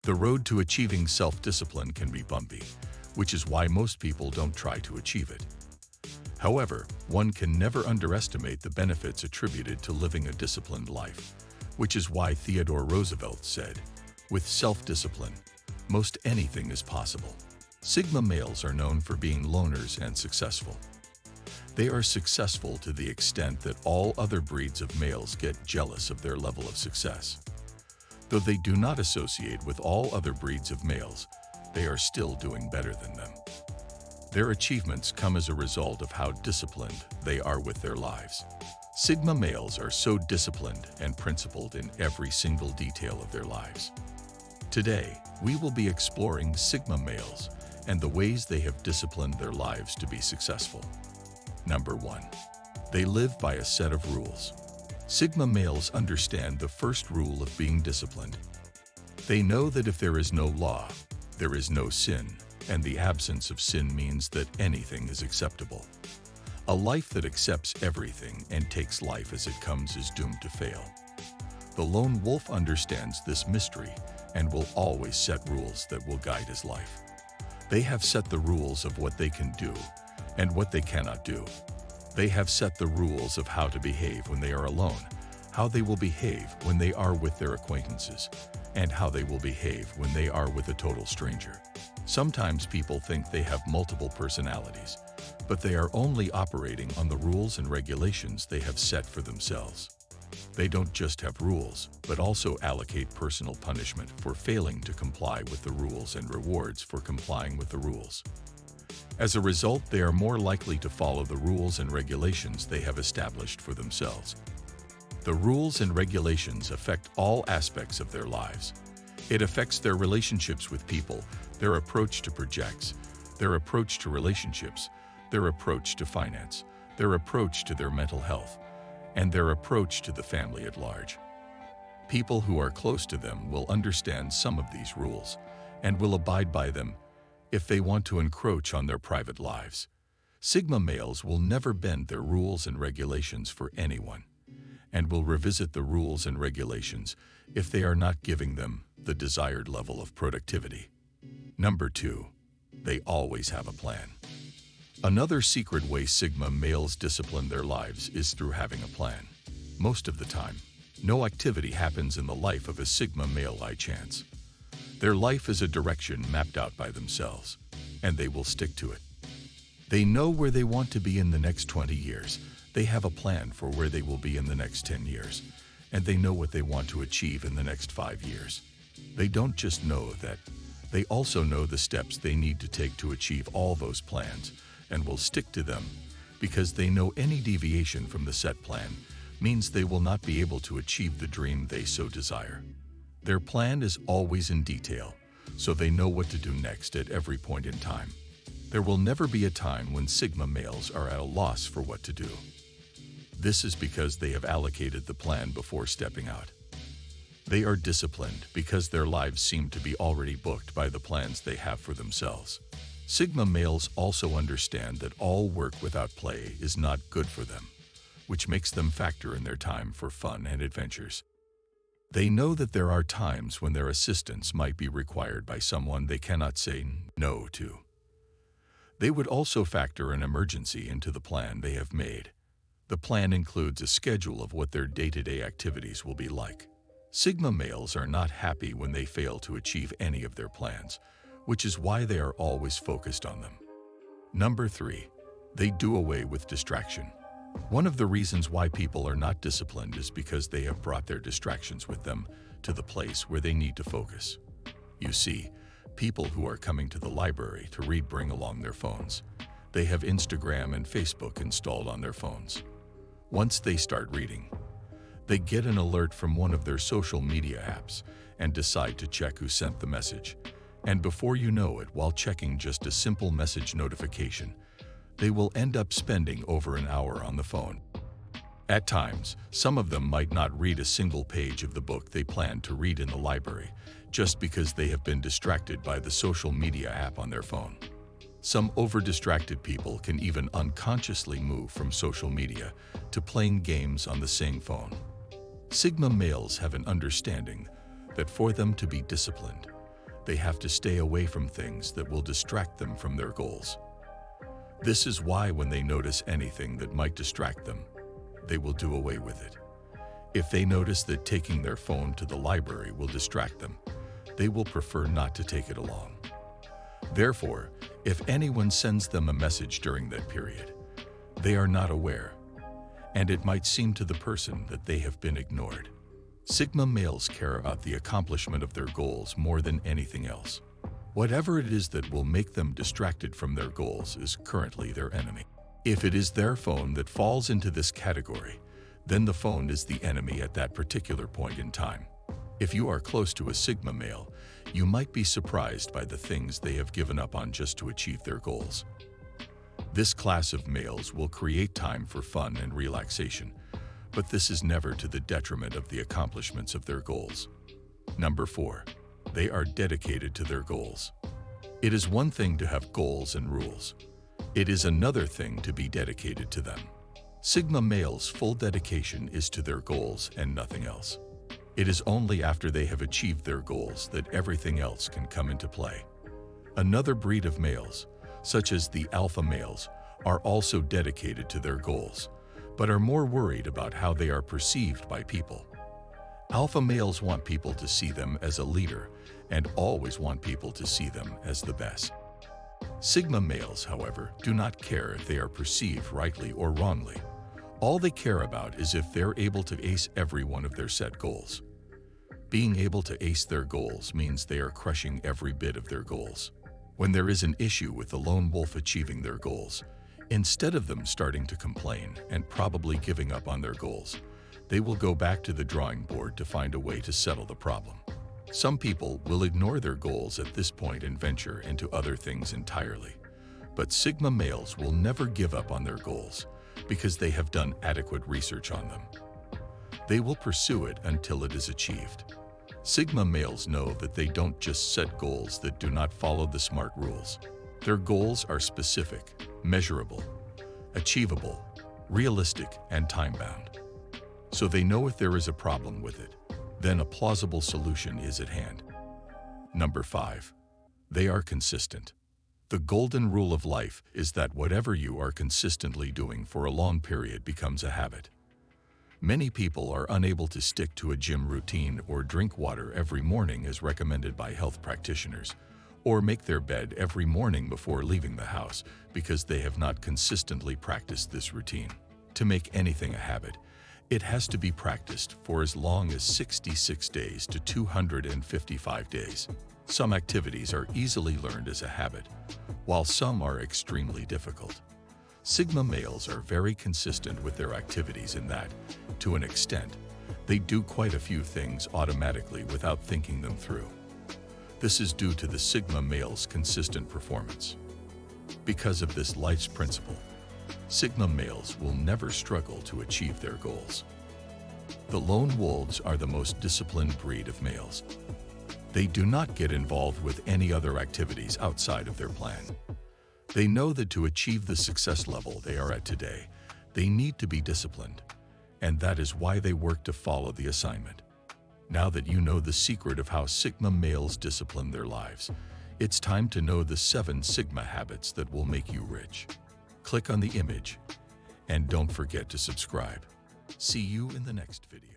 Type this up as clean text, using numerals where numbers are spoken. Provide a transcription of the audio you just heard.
The road to achieving self-discipline can be bumpy, which is why most people don't try to achieve it. However, one can never underestimate the benefits attributed to living a disciplined life, which is why Theodore Roosevelt said, "With self-discipline, most anything is possible." Sigma males are known for being loners and successful. They are successful to the extent that all other breeds of males get jealous of their level of success. Though they do not associate with all other breeds of males, they are still doing better than them. Their achievements come as a result of how disciplined they are with their lives. Sigma males are so disciplined and principled in every single detail of their lives. Today, we will be exploring Sigma males and the ways they have disciplined their lives to be successful. Number 1. They live by a set of rules. Sigma males understand the first rule of being disciplined. They know that if there is no law, there is no sin, and the absence of sin means that anything is acceptable. A life that accepts everything and takes life as it comes is doomed to fail. The lone wolf understands this mystery and will always set rules that will guide his life. They have set the rules of what they can do and what they cannot do. They have set the rules of how to behave when they are alone, how they will behave when they are with their acquaintances, and how they will behave when they are with a total stranger. Sometimes people think they have multiple personalities, but they are only operating on the rules and regulations they have set for themselves. They don't just have rules, but also allocate personal punishment for failing to comply with the rules and rewards for complying with the rules. As a result, they are more likely to follow the rules and regulations they have established for themselves. The rules and regulations affect all aspects of their lives. It affects their relationships with people, their approach to projects, their approach to relationships, their approach to finance, their approach to their mental health, and their approach to the family at large. People who are close to them will understand some of these rules and will abide by them if they want to encroach on their private lives. Sigma males will never bend their rules and regulations for anyone, and will revisit the rules and regulations if they are not giving them the desired level of productivity. Number 2. They always have a plan. Another secret way Sigma males discipline their lives is through having a plan. Most of the time, no activity happens in the life of a Sigma male by chance. Their life is a direction mapped out by themselves, and they will stick to it. They know where they want to be in the next 20 years. They have a plan for where they will be in the next 10 years, and they know what they want to achieve in the next 5 years. They don't just know that, they also know the steps they need to take to achieve all those plans, and will stick to them, because they know any deviation from the set plan means they will not be able to achieve the dream they so desire. Their plan is always in detail, so they know what to do next at every point in time. There will never be a time when Sigma males are at a loss for what to do. This is because they have allocated the plan before stepping out. They are disciplined because their lives seem to be already booked by the plans they have for themselves. Sigma males also understand that all work without play is not good for them, which makes them factor in their time for fun and adventures. They know that there are times when their assistance might be required by someone they cannot say no to. They would also factor an emergency into the plan they have made. The plan includes a schedule of what their day-to-day activities will be like. Sigma males are not happy when they fail to achieve any of their plans, which is why they are always focused on them. Number 3. They do away with distraction. One of the reasons why people are not disciplined is because they have brought their distractions with them to the place where they need to focus. You see, people who are coming to the library to read bring along their phones. They have Instagram and Facebook installed on their phones. Once they start reading, they get an alert from one of their social media apps and decide to check who sent the message. And before you know it, while checking just a simple message notification, they will end up spending over an hour on the phone. At times, some of them might not read a single page of the book they planned to read in the library, just because they have been distracted by the social media app on their phone. Some over-distracted people can even unconsciously move from social media to playing games on the same phone. Sigma males have an understanding that for them to be disciplined, they have to stay away from things that will distract them from their goals. This is why when they notice anything that might distract them, they will do away with it. If they notice that taking their phone to the library will distract them, they will prefer not to take it along. Therefore, if anyone sends them a message during that period, they are not aware, and it might seem to the person that they have been ignored. Sigma males care about the accomplishment of their goals more than anything else. Whatever it is that will make them distracted from their goals is currently their enemy. If it is their phone that falls into this category, then the phone is the enemy at that particular point in time. If you are close to a Sigma male, you might be surprised by the things they have given up on just to achieve their goals. This class of males will create time for fun and relaxation, but this is never to the detriment of the accomplishments of their goals. Number 4. They are dedicated to their goals. It is one thing to have goals and rules. It is another thing to be dedicated to them. Sigma males' full dedication is to their goals and nothing else. It is only after they have achieved their goals that everything else can come into play. Another breed of males, such as the alpha males, are also dedicated to their goals, but are more worried about how they are perceived by people. Alpha males want people to see them as a leader and always want people to see them as the best. Sigma males, however, do not care if they are perceived rightly or wrongly. All they care about is if they're able to ace every one of their set goals. Being able to ace their goals means they are crushing every bit of their goals. When there is an issue with the lone wolf achieving their goals, instead of them starting to complain and probably giving up on their goals, they will go back to the drawing board to find a way to settle the problem. Some people will ignore their goals at this point and venture into other things entirely. But Sigma males will never give up on their goals because they have done adequate research on them. They will pursue it until it is achieved. Sigma males know that they don't just set goals that do not follow the SMART rules. Their goals are specific, measurable, achievable, realistic, and time-bound. So they know if there is a problem with it, then a plausible solution is at hand. Number 5. They are consistent. The golden rule of life is that whatever you are consistently doing for a long period becomes a habit. Many people are unable to stick to a gym routine or drink water every morning as recommended by health practitioners, or make their bed every morning before leaving the house because they have not consistently practiced this routine. To make anything a habit, it has to be practiced for as long as 66 days to 255 days. Some activities are easily learned as a habit, while some are extremely difficult. Sigma males are very consistent with their activities in that, to an extent, they do quite a few things automatically without thinking them through. This is due to the Sigma male's consistent performance. Because of this life's principle, Sigma males will never struggle to achieve their goals. The lone wolves are the most disciplined breed of males. They do not get involved with any other activities outside of their plan. They know that to achieve the success level they are at today, they need to be disciplined, and that is why they work to follow the assignment. Now that you know the secret of how Sigma males discipline their lives, it's time to know the 7 Sigma habits that will make you rich. Click on the image, and don't forget to subscribe. See you in the next video.